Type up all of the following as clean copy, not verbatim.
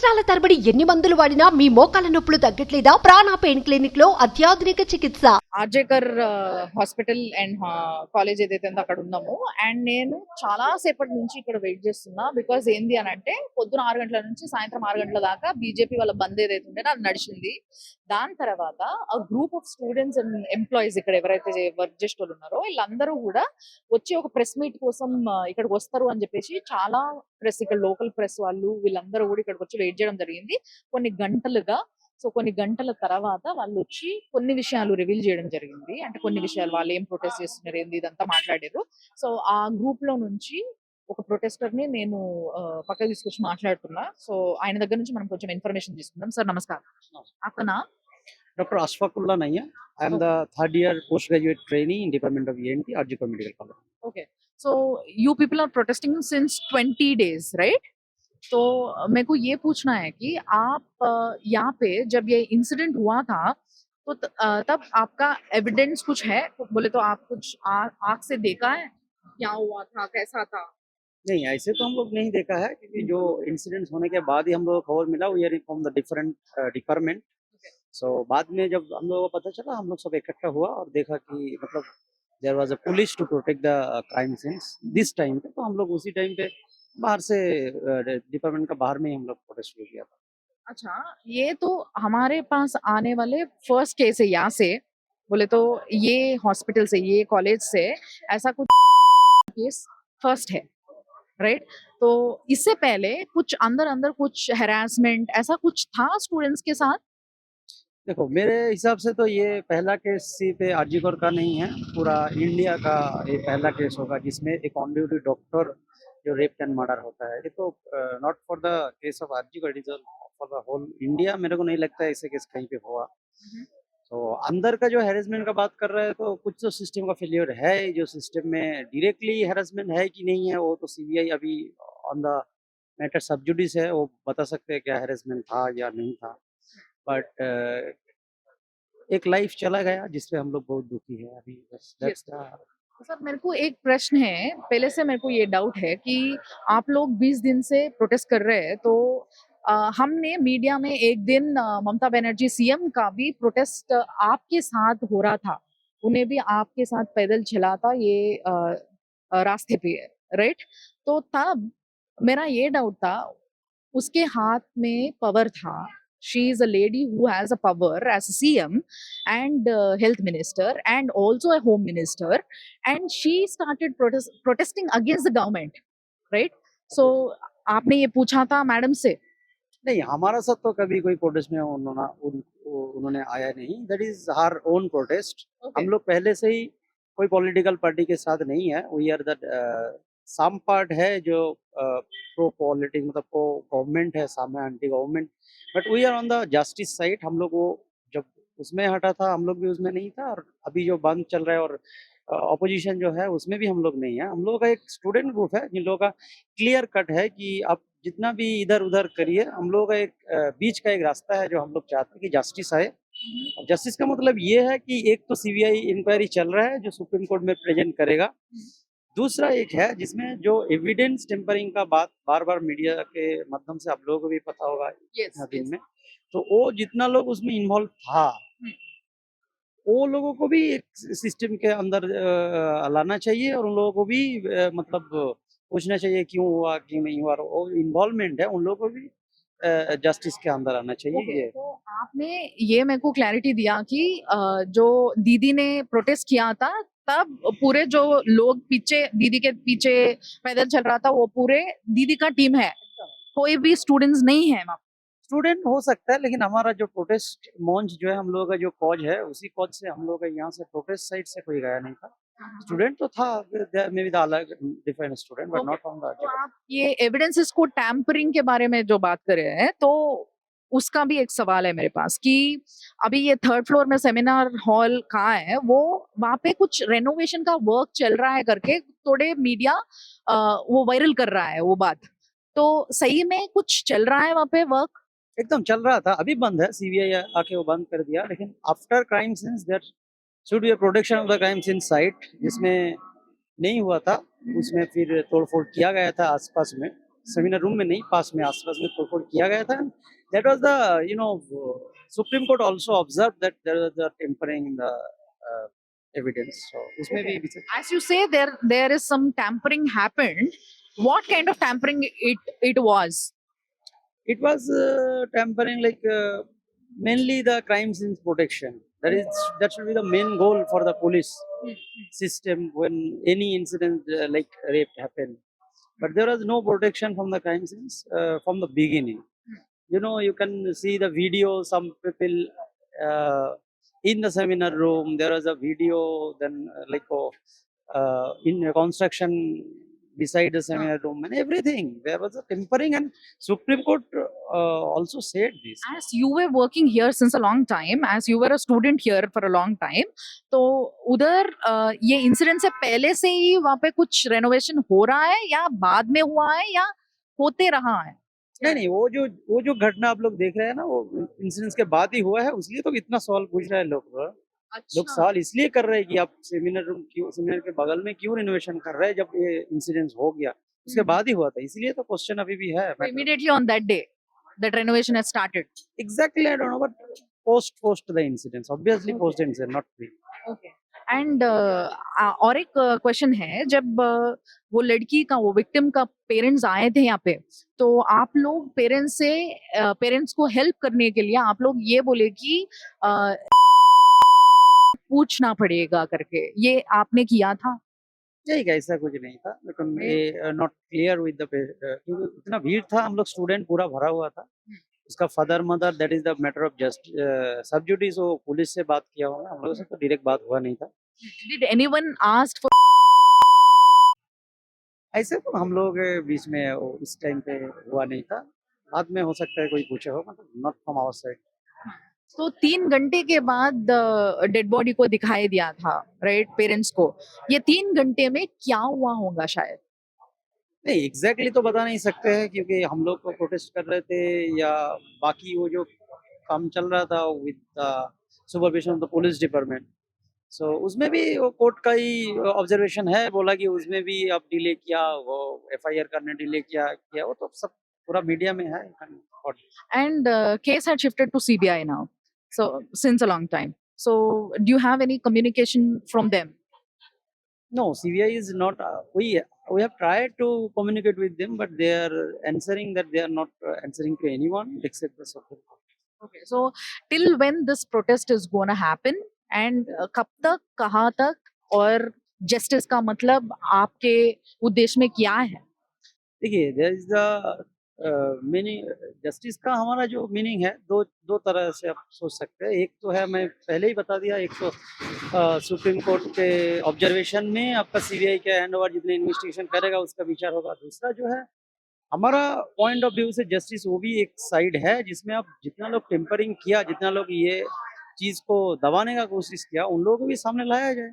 సంవత్సరాల తరబడి ఎన్ని మందులు వాడినా మీ మోకాల నొప్పులు తగ్గట్లేదా? ప్రాణ పెయిన్ క్లినిక్ లో అత్యాధునిక చికిత్స. ఆర్జేకర్ హాస్పిటల్ అండ్ కాలేజ్ ఏదైతే ఉందో అక్కడ ఉన్నాము. అండ్ నేను చాలా సేపటి నుంచి ఇక్కడ వెయిట్ చేస్తున్నా. బికాజ్ ఏంది అని అంటే పొద్దున 6 గంటల నుంచి సాయంత్రం 6 గంటల దాకా బీజేపీ వాళ్ళ బంద్ ఏదైతే ఉంటే అది నడిచింది. దాని తర్వాత ఆ group of students and employees ఇక్కడ ఎవరైతే వర్క్ చేసే వాళ్ళు ఉన్నారో వీళ్ళందరూ కూడా వచ్చి ఒక ప్రెస్ మీట్ కోసం ఇక్కడికి వస్తారు అని చెప్పేసి చాలా ప్రెస్, ఇక్కడ లోకల్ ప్రెస్ వాళ్ళు వీళ్ళందరూ కూడా ఇక్కడికి వచ్చి వెయిట్ చేయడం జరిగింది కొన్ని గంటలుగా. సో కొన్ని గంటల తర్వాత వాళ్ళు వచ్చి కొన్ని విషయాలు రివీల్ చేయడం జరిగింది. అంటే కొన్ని విషయాలు వాళ్ళు ఏం ప్రొటెస్ట్ చేస్తున్నారు ఏంది ఇదంతా మాట్లాడారు. సో ఆ గ్రూప్ లో నుంచి ఒక ప్రొటెస్టర్ ని నేను పక్కకు తీసుకొచ్చి మాట్లాడుతున్నా. సో ఆయన దగ్గర నుంచి మనం కొంచెం ఇన్ఫర్మేషన్ తీసుకుందాం. సార్ నమస్కారం. అతనా Dr. Ashfaqullah Nayya. I am the third year postgraduate trainee in Department of ENT, RGCOR Medical College. Okay. So you people are protesting since 20 days, right? तो मेरे को ये पूछना है कि आप यहाँ पे जब ये इंसिडेंट हुआ था तो तब आपका एविडेंस कुछ है? बोले तो आप कुछ आँख से देखा है क्या हुआ था, कैसा था? नहीं, ऐसे तो हम लोग नहीं देखा है क्योंकि जो इंसिडेंट्स होने के बाद ही हम लोग को खबर मिला we are from the different department. So बाद में जब हम लोगों को पता चला हम लोग सब इकट्ठा हुआ और देखा कि मतलब there was a police to protect the crime scenes this time पे. तो हम लोग उसी टाइम पे बाहर से डिपार्टमेंट का बाहर में ही हम लोग प्रोटेस्ट शुरू किया था. अच्छा, ये तो हमारे पास आने वाले फर्स्ट केस है यहाँ से. बोले तो ये हॉस्पिटल से, ये कॉलेज से ऐसा कुछ केस फर्स्ट है, राइट? तो इससे पहले कुछ अंदर अंदर कुछ हैरासमेंट ऐसा कुछ था स्टूडेंट्स के साथ? देखो मेरे हिसाब से तो ये पहला केस पे आरजीकर का नहीं है, पूरा इंडिया का ये पहला केस होगा जिसमें एक ऑन ड्यूटी डॉक्टर जो रेप एंड मर्डर होता है. ये तो not for the case of RG Kar, it is for the whole India. मेरे को नहीं लगता है ऐसे केस कहीं पे हुआ. तो अंदर का जो हैरेसमेंट का बात कर रहे हैं तो कुछ तो सिस्टम का फेलियर है. जो सिस्टम में डायरेक्टली हैरेसमेंट है कि नहीं है वो तो सीबीआई अभी ऑन द मैटर सब जुडिस है, वो बता सकते हैं क्या हैरेसमेंट था या नहीं था. बट एक लाइफ चला गया जिसपे हम लोग बहुत दुखी है अभी. Yes. सर मेरे को एक प्रश्न है, पहले से मेरे को ये डाउट है कि आप लोग 20 दिन से प्रोटेस्ट कर रहे हैं. तो हमने मीडिया में एक दिन ममता बनर्जी सीएम का भी प्रोटेस्ट आपके साथ हो रहा था, उन्हें भी आपके साथ पैदल चला था ये रास्ते पे, राइट? तो तब मेरा ये डाउट था उसके हाथ में पावर था. She is a lady who has a power as a CM and health minister and also a home minister, and she started protesting against the government, right? So आपने ये पूछा था मैडम से? नहीं, हमारा साथ तो कभी कोई प्रोटेस्ट में उन्होंने आया नहीं. That is her own protest. हम लोग पहले से ही कोई पॉलिटिकल पार्टी के साथ नहीं है. We are that some part है जो प्रो पॉलिटिक्स मतलब प्रो गवर्नमेंट है, सम है anti government. But we are on the justice side. हम लोग वो जब उसमें हटा था हम लोग भी उसमें नहीं था, और अभी जो बंद चल रहा है और ऑपोजिशन जो है उसमें भी हम लोग नहीं है. हम लोगों का एक स्टूडेंट ग्रुप है जिन लोगों का क्लियर कट है कि आप जितना भी इधर उधर करिए, हम लोगों का एक बीच का एक रास्ता है जो हम लोग चाहते हैं कि जस्टिस आए. और जस्टिस का मतलब ये है कि एक तो सीबीआई इंक्वायरी चल रहा है जो सुप्रीम कोर्ट में प्रेजेंट करेगा. दूसरा एक है जिसमें जो एविडेंस टेम्परिंग का बात बार बार मीडिया के माध्यम से आप लोगों को भी पता होगा दिन में, तो वो जितना लोग उसमें इन्वॉल्व था वो लोगों को भी एक सिस्टम के अंदर लाना चाहिए, और उन लोगों को भी मतलब पूछना चाहिए क्यों हुआ क्यों नहीं हुआ. वो इन्वॉल्वमेंट है उन लोगों को भी जस्टिस के अंदर आना चाहिए. ये तो आपने ये मेरे को क्लैरिटी दिया कि जो दीदी ने प्रोटेस्ट किया था तब पूरे जो लोग पीछे दीदी के पीछे पैदल चल रहा था वो पूरे दीदी का टीम है, कोई भी स्टूडेंट्स नहीं है वहाँ? स्टूडेंट हो सकता है, लेकिन हमारा जो प्रोटेस्ट मंच जो है हम लोगों का जो कॉज है उसी कॉज से हम लोग यहाँ से प्रोटेस्ट साइड से कोई गया नहीं था. स्टूडेंट तो था, मे बी द अलग different student but not from the. तो आप ये एविडेंसेस को टैम्परिंग के बारे में जो बात कर रहे हैं तो उसका भी एक सवाल है मेरे पास कि अभी ये 3rd फ्लोर में सेमिनार हॉल कहाँ है, वो वहाँ पे कुछ रेनोवेशन का वर्क चल रहा है करके थोड़े मीडिया वो वायरल कर रहा है वो बात. तो सही में कुछ चल रहा है वहाँ पे वर्क? एकदम चल रहा था, अभी बंद है. सीबीआई आके वो बंद कर दिया. लेकिन after crime scenes there should be a protection of the crime scene site, जिसमें नहीं हुआ था उसमें फिर तोड़फोड़ किया गया था आसपास में. सेमिनार रूम में नहीं, पास में आसपास में तोड़फोड़ किया गया था. That was the, you know, Supreme Court also observed that there was a tampering in the uh, evidence. So उसमें Okay. भी As you say, there is some tampering happened. What kind of tampering it was? it was tampering like mainly the crime scenes protection. That should be the main goal for the police system when any incident like rape happened. But there was no protection from the crime scenes from the beginning. You know, you can see the video. Some people uh, in the seminar room. There was a video. Then in a construction beside the seminar room and everything. There was a tampering, and Supreme Court also said this. As you were working here since a long time, as you were a student here for a long time, तो उधर ये incident से पहले से ही वहाँ पे कुछ renovation हो रहा है या बाद में हुआ है या होते रहा है? नहीं, वो जो घटना आप लोग देख रहे हैं ना, वो इंसिडेंस के बाद ही हुआ है. इसलिए तो इतना सवाल पूछ रहे हैं लोग सवाल इसलिए कर रहे हैं कि आप सेमिनार के बगल में क्यों रिनोवेशन कर रहे हैं जब ये इंसिडेंस हो गया. उसके बाद ही हुआ था, इसलिए तो क्वेश्चन अभी भी है. Immediately on that day, that renovation has started. Exactly, I don't know, but post the incidents, obviously post the incident, not pre. Okay. And और एक क्वेश्चन है, जब वो लड़की का, वो विक्टिम का पेरेंट्स आए थे यहाँ पे, तो आप लोग पेरेंट्स को हेल्प करने के लिए आप लोग ये बोले कि पूछना पड़ेगा करके, ये आपने किया था? नहीं, ऐसा कुछ नहीं था, लेकिन ये नॉट क्लियर विद द क्योंकि इतना भीड़ था, हम लोग स्टूडेंट पूरा भरा हुआ था. उसका father mother, that is the matter of just sub judice. वो पुलिस से बात किया होगा, हम लोगों से तो डायरेक्ट बात हुआ नहीं था. Did anyone asked for? ऐसे तो हम लोग के बीच में उस टाइम पे हुआ नहीं था. बाद में हो सकता है कोई पूछे हो, मतलब नॉट फ्रॉम आवर साइड. तो 3 घंटे के बाद डेड बॉडी को दिखाई दिया था, राइट, पेरेंट्स को. ये 3 घंटे में क्या हुआ होगा शायद? नहीं, एग्जैक्टली तो बता नहीं सकते हैं, क्योंकि हम लोग को प्रोटेस्ट कर रहे थे या बाकी वो जो काम चल रहा था with supervision of the police department. So उसमें भी वो कोर्ट का ही ऑब्जर्वेशन है, बोला कि उसमें भी अब डिले किया, वो एफआईआर करने डिले किया वो तो सब पूरा मीडिया में है. And case had shifted to CBI now, so since a long time. So do you have any communication from them? No, CBI is not. We have tried to communicate with them, but they are answering that they are not answering to anyone except the Supreme Court. Okay, so till when this protest is going to happen, and कब तक, कहाँ तक, और justice का मतलब आपके उद्देश्य में क्या है? देखिए, there is the meaning justice का. हमारा जो मीनिंग है, दो तरह से आप सोच सकते हैं. एक तो है, मैं पहले ही बता दिया, एक तो सुप्रीम कोर्ट के ऑब्जर्वेशन में आपका सीबीआई का हैंड ओवर जितने इन्वेस्टिगेशन करेगा उसका विचार होगा. दूसरा जो है हमारा पॉइंट ऑफ व्यू से जस्टिस, वो भी एक साइड है जिसमें आप जितना लोग टेम्परिंग किया, जितना लोग ये चीज को दबाने का कोशिश किया, उन लोगों को भी सामने लाया जाए.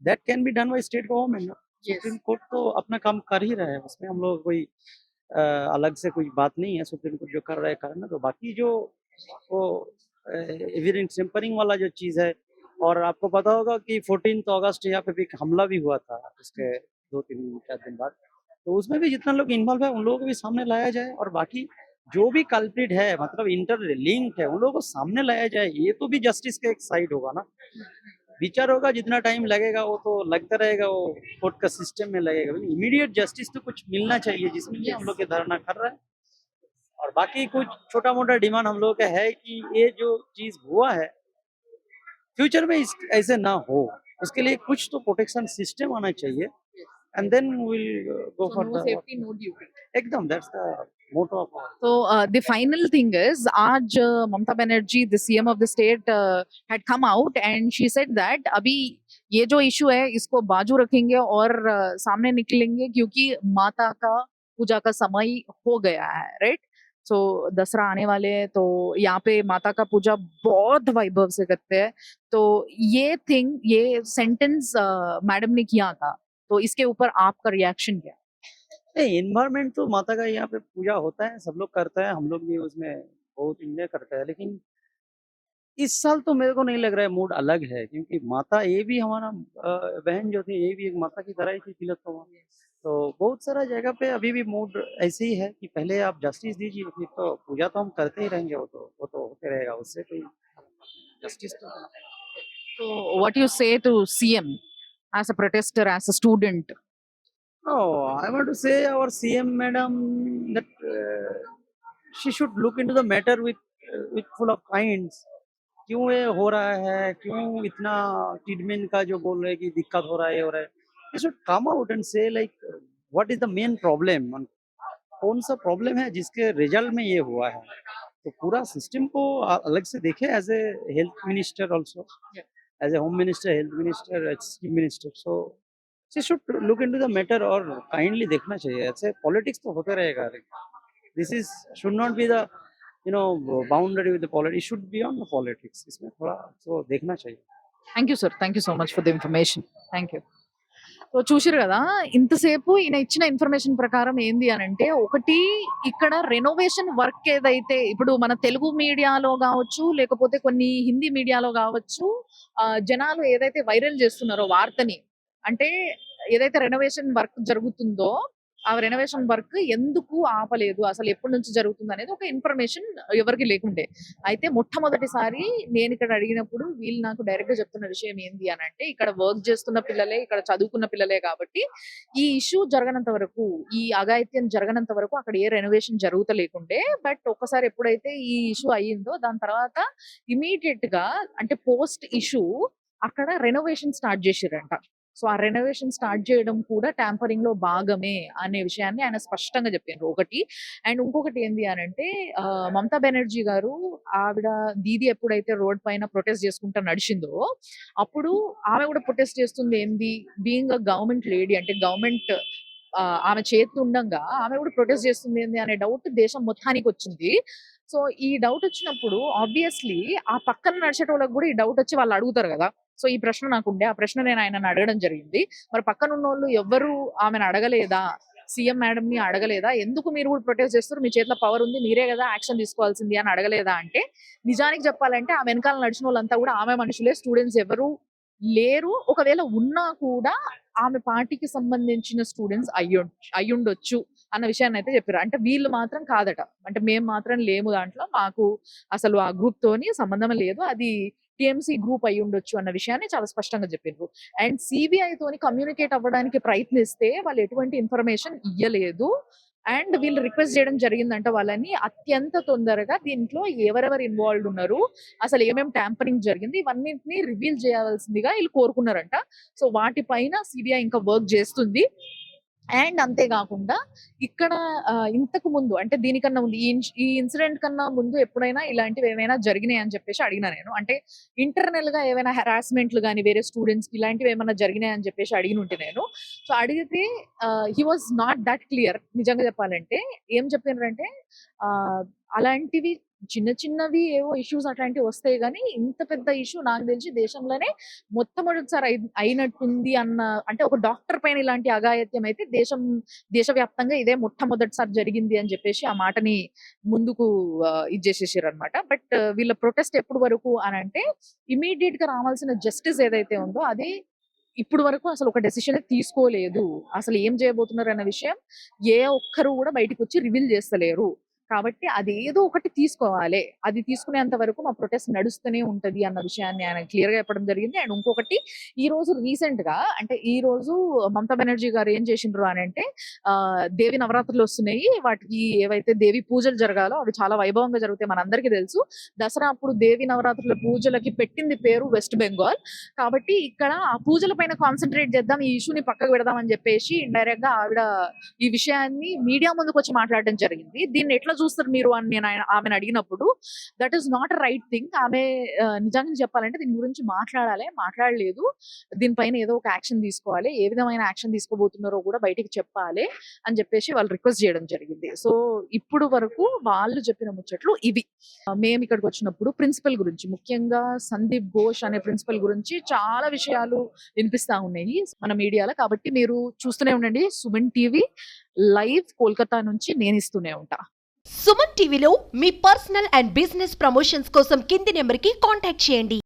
That can be done by state government. Supreme court तो अपना काम कर ही रहा है, उसमें हम लोग कोई अलग से कोई बात नहीं है. सुप्रीम कोर्ट जो कर रहा है करना. तो बाकी जो वो एविडेंस टेम्परिंग वाला जो चीज़ है, और आपको पता होगा कि 14 अगस्त यहाँ पे भी एक हमला भी हुआ था उसके 2-3-4 दिन बाद. तो उसमें भी जितना लोग इन्वॉल्व है उन लोगों को भी सामने लाया जाए, और बाकी जो भी कल्प्रिट है, मतलब इंटर लिंक है, उन लोगों को सामने लाया जाए. ये तो भी जस्टिस का एक साइड होगा ना. विचार होगा, जितना टाइम लगेगा वो तो लगता रहेगा, वो कोर्ट का सिस्टम में लगेगा. इमीडिएट जस्टिस तो कुछ मिलना चाहिए, जिसमें कि हम लोग के धरना कर रहे हैं. और बाकी कुछ छोटा मोटा डिमांड हम लोगों का है कि ये जो चीज हुआ है फ्यूचर में ऐसे ना हो, उसके लिए कुछ तो प्रोटेक्शन सिस्टम आना चाहिए. And then will go for the safety, no duty. एकदम, that's the motto of our. So the final thing is, आज Mamata Banerjee, the CM of the state, had come out and she said that अभी ये जो issue है इसको बाजू रखेंगे और सामने निकलेंगे, क्योंकि माता का पूजा का समय हो गया है, राइट. सो दसरा आने वाले हैं, तो यहाँ पे माता का पूजा बहुत वैभव से करते हैं. तो ये सेंटेंस मैडम ने किया था, तो इसके ऊपर आपका रिएक्शन क्या? नहीं, इन्वायरमेंट तो माता का यहाँ पे पूजा होता है, सब लोग करते हैं, हम लोग भी उसमें बहुत एंजॉय करते हैं. लेकिन इस साल तो मेरे को नहीं लग रहा है मूड अलग है, क्योंकि माता ये भी हमारा बहन जो थी, ये भी एक माता की तरह ही थी तिलोत्तमा. तो बहुत सारा जगह पे अभी भी मूड ऐसे ही है कि पहले आप जस्टिस दीजिए, फिर तो पूजा तो हम करते ही रहेंगे, वो तो होते रहेगा, उससे कोई जस्टिस तो so what you say to CM as a protester, as a student? No, I want to say our CM madam that she should look into the matter with full of kinds. क्यों ये हो रहा है, क्यों इतना treatment का जो बोल रहे हैं कि दिक्कत हो रहा है, ये हो रहा है. They should come out and say like what is the main problem, कौन सा प्रॉब्लम है जिसके रिजल्ट में ये हुआ है. तो पूरा सिस्टम को अलग से देखे as a health minister also, as a home minister, health minister, chief minister. So she should look into the matter और काइंडली देखना चाहिए. ऐसे पॉलिटिक्स तो होते रहेगा. This is should not be the boundary with the politics, should be on the politics. इसमें थोड़ा तो देखना चाहिए. Thank you sir, thank you so much for the information. Thank you. So చూసారు కదా, ఇంతసేపు ఈయన ఇచ్చిన ఇన్ఫర్మేషన్ ప్రకారం ఏంది అని అంటే, ఒకటి ఇక్కడ రెనోవేషన్ వర్క్ ఏదైతే ఇప్పుడు మన తెలుగు మీడియాలో కావచ్చు, లేకపోతే కొన్ని హిందీ మీడియాలో కావచ్చు, జనాలు ఏదైతే వైరల్ చేస్తున్నారో వార్తని, అంటే ఏదైతే రెనోవేషన్ వర్క్ జరుగుతుందో ఆ రెనోవేషన్ వర్క్ ఎందుకు ఆపలేదు, అసలు ఎప్పటి నుంచి జరుగుతుంది అనేది ఒక ఇన్ఫర్మేషన్ ఎవరికి లేకుండే. అయితే మొట్టమొదటిసారి నేను ఇక్కడ అడిగినప్పుడు వీళ్ళు నాకు డైరెక్ట్ గా చెప్తున్న విషయం ఏంది అని అంటే, ఇక్కడ వర్క్ చేస్తున్న పిల్లలే, ఇక్కడ చదువుకున్న పిల్లలే కాబట్టి ఈ ఇష్యూ జరగనంత వరకు, ఈ అఘాయిత్యం జరగనంత వరకు అక్కడ ఏ రెనోవేషన్ జరుగుతలేకుండే. బట్ ఒక్కసారి ఎప్పుడైతే ఈ ఇష్యూ అయ్యిందో దాని తర్వాత ఇమీడియట్ గా, అంటే పోస్ట్ ఇష్యూ అక్కడ రెనోవేషన్ స్టార్ట్ చేసిరంట. సో ఆ రెనోవేషన్ స్టార్ట్ చేయడం కూడా ట్యాంపరింగ్ లో భాగమే అనే విషయాన్ని ఆయన స్పష్టంగా చెప్పారు ఒకటి. అండ్ ఇంకొకటి ఏంది అని అంటే, మమతా బెనర్జీ గారు ఆవిడ దీది ఎప్పుడైతే రోడ్ పైన ప్రొటెస్ట్ చేసుకుంటా నడిచిందో అప్పుడు ఆమె కూడా ప్రొటెస్ట్ చేస్తుంది ఏంది, బీయింగ్ అ గవర్నమెంట్ లేడీ, అంటే గవర్నమెంట్ ఆమె చేతి ఉండంగా ఆమె కూడా ప్రొటెస్ట్ చేస్తుంది ఏంది అనే డౌట్ దేశం మొత్తానికి వచ్చింది. సో ఈ డౌట్ వచ్చినప్పుడు ఆబ్వియస్లీ ఆ పక్కన నడిచేటోళ్ళకి కూడా ఈ డౌట్ వచ్చి వాళ్ళు అడుగుతారు కదా. సో ఈ ప్రశ్న నాకుండే, ఆ ప్రశ్న నేను ఆయనను అడగడం జరిగింది. మరి పక్కన ఉన్న వాళ్ళు ఎవరు ఆమెను అడగలేదా, సీఎం మేడం ని అడగలేదా, ఎందుకు మీరు కూడా ప్రొటెస్ట్ చేస్తారు, మీ చేతిలో పవర్ ఉంది, మీరే కదా యాక్షన్ తీసుకోవాల్సింది అని అడగలేదా అంటే, నిజానికి చెప్పాలంటే ఆ వెనకాల నడిచిన వాళ్ళంతా కూడా ఆమె మనుషులే, స్టూడెంట్స్ ఎవరు లేరు. ఒకవేళ ఉన్నా కూడా ఆమె పార్టీకి సంబంధించిన స్టూడెంట్స్ అయ్యుండొచ్చు అన్న విషయాన్ని అయితే చెప్పారు. అంటే వీళ్ళు మాత్రం కాదట, అంటే మేము మాత్రం లేము దాంట్లో, మాకు అసలు ఆ గ్రూప్ తోని సంబంధం లేదు, అది టిఎంసీ గ్రూప్ అయి ఉండొచ్చు అన్న విషయాన్ని చాలా స్పష్టంగా చెప్పారు. అండ్ సిబిఐ తోని కమ్యూనికేట్ అవ్వడానికి ప్రయత్నిస్తే వాళ్ళు ఎటువంటి ఇన్ఫర్మేషన్ ఇయ్యలేదు. అండ్ వీళ్ళు రిక్వెస్ట్ చేయడం జరిగిందంట వాళ్ళని అత్యంత తొందరగా దీంట్లో ఎవరెవరు ఇన్వాల్వ్ ఉన్నారు, అసలు ఏమేమి ట్యాంపరింగ్ జరిగింది, ఇవన్నింటినీ రివీల్ చేయాల్సిందిగా వీళ్ళు కోరుకున్నారంట. సో వాటిపైన సిబిఐ ఇంకా వర్క్ చేస్తుంది. అండ్ అంతేకాకుండా ఇక్కడ ఇంతకు ముందు, అంటే దీనికన్నా ముందు, ఈ ఇన్సిడెంట్ కన్నా ముందు ఎప్పుడైనా ఇలాంటివి ఏమైనా జరిగినాయి అని చెప్పేసి అడిగినా నేను. అంటే ఇంటర్నల్ గా ఏమైనా హెరాస్మెంట్లు కానీ వేరే స్టూడెంట్స్ కి ఇలాంటివి ఏమైనా జరిగినాయి అని చెప్పేసి అడిగిన ఉంటే నేను. సో అడిగితే he was not that clear. నిజంగా చెప్పాలంటే ఏం చెప్పినారంటే, అలాంటివి చిన్న చిన్నవి ఏవో ఇష్యూస్ అట్లాంటివి వస్తాయి కానీ ఇంత పెద్ద ఇష్యూ నాకు తెలిసి దేశంలోనే మొట్టమొదటిసారి అయినట్టుంది అన్న, అంటే ఒక డాక్టర్ పైన ఇలాంటి అఘాయిత్యం అయితే దేశవ్యాప్తంగా ఇదే మొట్టమొదటిసారి జరిగింది అని చెప్పేసి ఆ మాటని ముందుకు ఇచ్చేసేసారు అనమాట. బట్ వీళ్ళ ప్రొటెస్ట్ ఎప్పుడు వరకు అని అంటే, ఇమీడియట్ గా రావాల్సిన జస్టిస్ ఏదైతే ఉందో అది ఇప్పుడు వరకు అసలు ఒక డెసిషన్ తీసుకోలేదు. అసలు ఏం చేయబోతున్నారు అన్న విషయం ఏ ఒక్కరు కూడా బయటకు వచ్చి రివీల్ చేస్తలేరు. కాబట్టి అది ఏదో ఒకటి తీసుకోవాలి, అది తీసుకునేంత వరకు మా ప్రొటెస్ట్ నడుస్తూనే ఉంటది అన్న విషయాన్ని ఆయన క్లియర్ గా చెప్పడం జరిగింది. అండ్ ఇంకొకటి, ఈ రోజు రీసెంట్ గా, అంటే ఈ రోజు మమతా బెనర్జీ గారు ఏం చేసిండ్రు అని అంటే, దేవి నవరాత్రులు వస్తున్నాయి, వాటికి ఏవైతే దేవి పూజలు జరగాలో అవి చాలా వైభవంగా జరుగుతాయి, మనందరికీ తెలుసు. దసరా అప్పుడు దేవి నవరాత్రుల పూజలకి పెట్టింది పేరు వెస్ట్ బెంగాల్. కాబట్టి ఇక్కడ ఆ పూజల పైన కాన్సన్ట్రేట్ చేద్దాం, ఈ ఇష్యూని పక్కకు పెడదాం అని చెప్పేసి ఇండైరెక్ట్ గా ఆవిడ ఈ విషయాన్ని మీడియా ముందుకు వచ్చి మాట్లాడడం జరిగింది. దీన్ని ఎట్లా చూస్తారు మీరు అని నేను ఆమెను అడిగినప్పుడు, that is not a right thing. ఆమె నిజంగా చెప్పాలంటే దీని గురించి మాట్లాడలేదు, దీనిపైన ఏదో ఒక యాక్షన్ తీసుకోవాలి, ఏ విధమైన యాక్షన్ తీసుకోబోతున్నారో కూడా బయటికి చెప్పాలి అని చెప్పేసి వాళ్ళు రిక్వెస్ట్ చేయడం జరిగింది. సో ఇప్పుడు వరకు వాళ్ళు చెప్పిన ముచ్చట్లు ఇవి. మేము ఇక్కడికి వచ్చినప్పుడు ప్రిన్సిపల్ గురించి, ముఖ్యంగా సందీప్ ఘోష్ అనే ప్రిన్సిపల్ గురించి చాలా విషయాలు వినిపిస్తా ఉన్నాయి మన మీడియాలో. కాబట్టి మీరు చూస్తూనే ఉండండి సుమన్ టీవీ లైవ్, కోల్కతా నుంచి నేను ఇస్తూనే ఉంటా. సుమన్ టీవీలో మీ పర్సనల్ అండ్ బిజినెస్ ప్రమోషన్స్ కోసం కింది నెంబర్కి కాంటాక్ట్ చేయండి.